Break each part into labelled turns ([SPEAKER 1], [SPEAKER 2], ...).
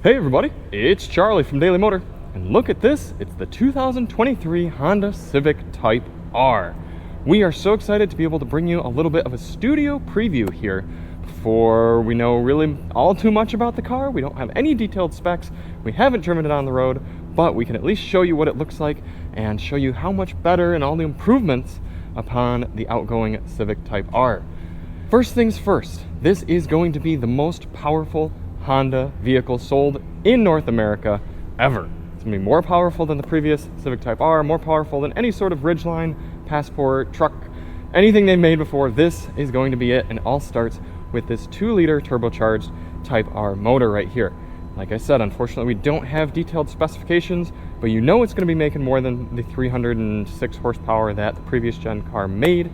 [SPEAKER 1] Hey everybody, it's Charlie from Daily Motor, and look at this, it's the 2023 Honda Civic Type R. We are so excited to be able to bring you a little bit of a studio preview here before we know really all too much about the car. We don't have any detailed specs, we haven't driven it on the road, but we can at least show you what it looks like and show you how much better and all the improvements upon the outgoing Civic Type R. First things first, this is going to be the most powerful Honda vehicle sold in North America ever. It's going to be more powerful than the previous Civic Type R, more powerful than any sort of Ridgeline, Passport, truck, anything they've made before. This is going to be it, and it all starts with this 2-liter turbocharged Type R motor right here. Like I said, unfortunately, we don't have detailed specifications, but you know it's going to be making more than the 306 horsepower that the previous gen car made.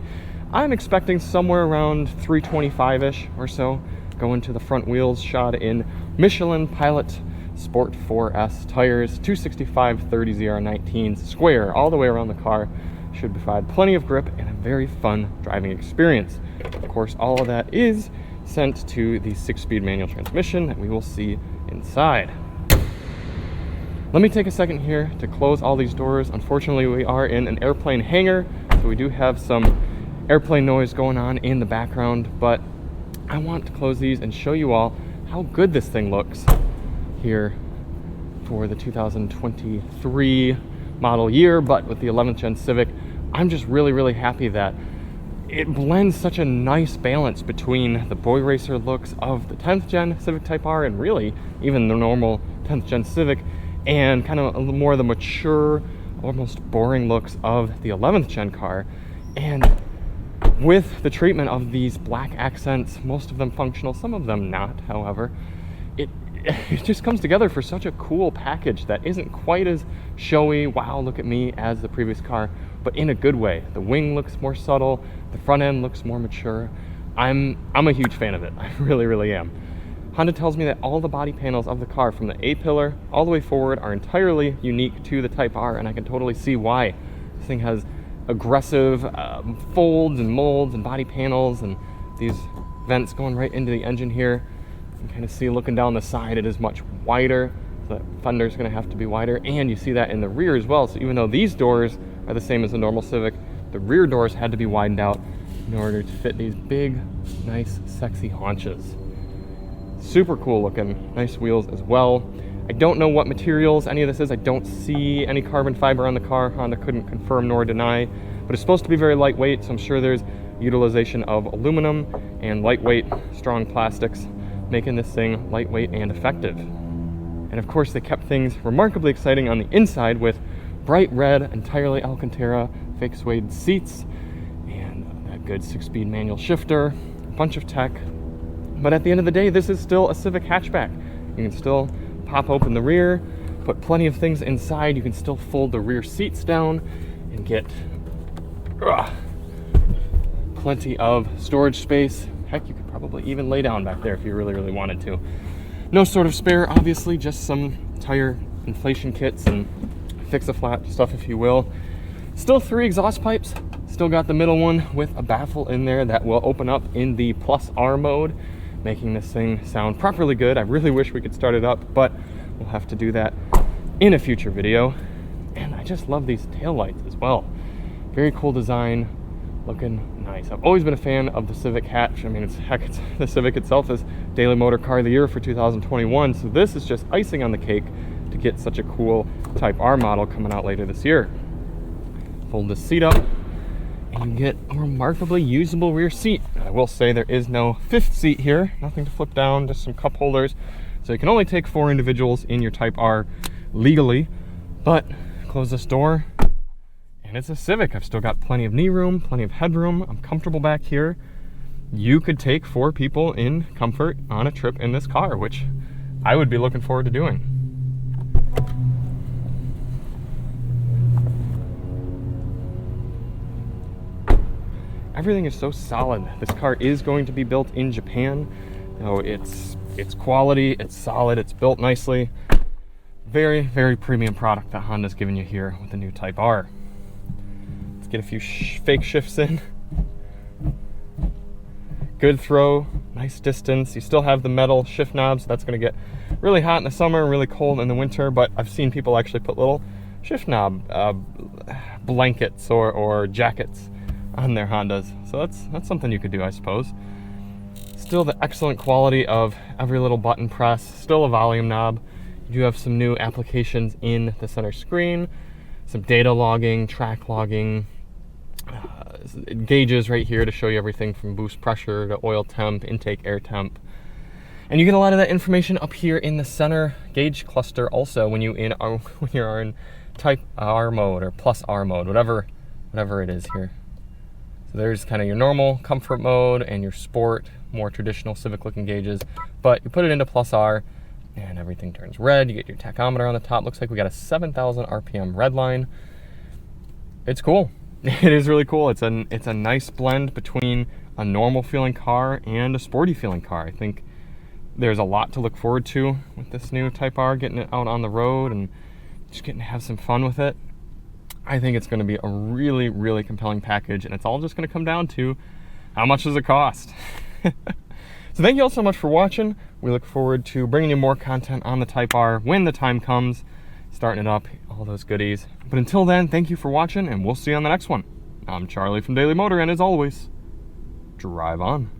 [SPEAKER 1] I'm expecting somewhere around 325-ish or so, going to the front wheels, shod in Michelin Pilot Sport 4S tires, 265/30 ZR19s, square all the way around the car. Should provide plenty of grip and a very fun driving experience. Of course, all of that is sent to the 6-speed manual transmission that we will see inside. Let me take a second here to close all these doors. Unfortunately, we are in an airplane hangar, so we do have some airplane noise going on in the background, but I want to close these and show you all how good this thing looks here for the 2023 model year, but with the 11th gen Civic. I'm just really happy that it blends such a nice balance between the boy racer looks of the 10th gen Civic Type R and really even the normal 10th gen Civic, and kind of a little more of the mature, almost boring looks of the 11th gen car. And with the treatment of these black accents, most of them functional, some of them not, however, it just comes together for such a cool package that isn't quite as showy, wow, look at me, as the previous car, but in a good way. The wing looks more subtle, the front end looks more mature. I'm a huge fan of it. I really am. Honda tells me that all the body panels of the car from the A-pillar all the way forward are entirely unique to the Type R, and I can totally see why. This thing has aggressive folds and molds and body panels, and these vents going right into the engine here. You can kind of see looking down the side, it is much wider. So the fender's going to have to be wider, and you see that in the rear as well. So even though these doors are the same as the normal Civic, the rear doors had to be widened out in order to fit these big, nice, sexy haunches. Super cool looking, nice wheels as well. I don't know what materials any of this is. I don't see any carbon fiber on the car. Honda couldn't confirm nor deny, but it's supposed to be very lightweight, so I'm sure there's utilization of aluminum and lightweight, strong plastics, making this thing lightweight and effective. And of course, they kept things remarkably exciting on the inside with bright red, entirely Alcantara, fake suede seats, and that good 6-speed manual shifter, a bunch of tech. But at the end of the day, this is still a Civic hatchback. You can still pop open the rear, put plenty of things inside. You can still fold the rear seats down and get plenty of storage space. Heck, you could probably even lay down back there if you really wanted to. No sort of spare, obviously, just some tire inflation kits and fix-a-flat stuff, if you will. Still 3 exhaust pipes. Still got the middle one with a baffle in there that will open up in the plus R mode, making this thing sound properly good. I really wish we could start it up, but we'll have to do that in a future video. And I just love these taillights as well. Very cool design, looking nice. I've always been a fan of the Civic hatch. I mean, it's the Civic itself is Daily Motor Car of the Year for 2021, so this is just icing on the cake to get such a cool Type R model coming out later this year. Fold this seat up, and you get a remarkably usable rear seat. I will say there is no 5th seat here, nothing to flip down, just some cup holders. So you can only take 4 individuals in your Type R legally, but close this door, and it's a Civic. I've still got plenty of knee room, plenty of headroom. I'm comfortable back here. You could take 4 people in comfort on a trip in this car, which I would be looking forward to doing. Everything is so solid. This car is going to be built in Japan. So it's quality, it's solid, it's built nicely. Very premium product that Honda's giving you here with the new Type R. Let's get a few fake shifts in. good throw, nice distance. You still have the metal shift knobs. That's going to get really hot in the summer, really cold in the winter, but I've seen people actually put little shift knob blankets or jackets on their Hondas. So that's something you could do, I suppose. Still the excellent quality of every little button press, still a volume knob. You do have some new applications in the center screen, some data logging, track logging, gauges right here to show you everything from boost pressure to oil temp, intake air temp. And you get a lot of that information up here in the center gauge cluster also when you are in Type R mode or Plus R mode, whatever it is here. So there's kind of your normal comfort mode and your sport, more traditional Civic looking gauges, but you put it into Plus R and everything turns red. You get your tachometer on the top. Looks like we got a 7,000 RPM red line. It's cool. It is really cool. It's a nice blend between a normal feeling car and a sporty feeling car. I think there's a lot to look forward to with this new Type R, getting it out on the road and just getting to have some fun with it. I think it's going to be a really, really compelling package, and it's all just going to come down to how much does it cost. So thank you all so much for watching. We look forward to bringing you more content on the Type R when the time comes, starting it up, all those goodies. But until then, thank you for watching, and we'll see you on the next one. I'm Charlie from Daily Motor, and as always, drive on.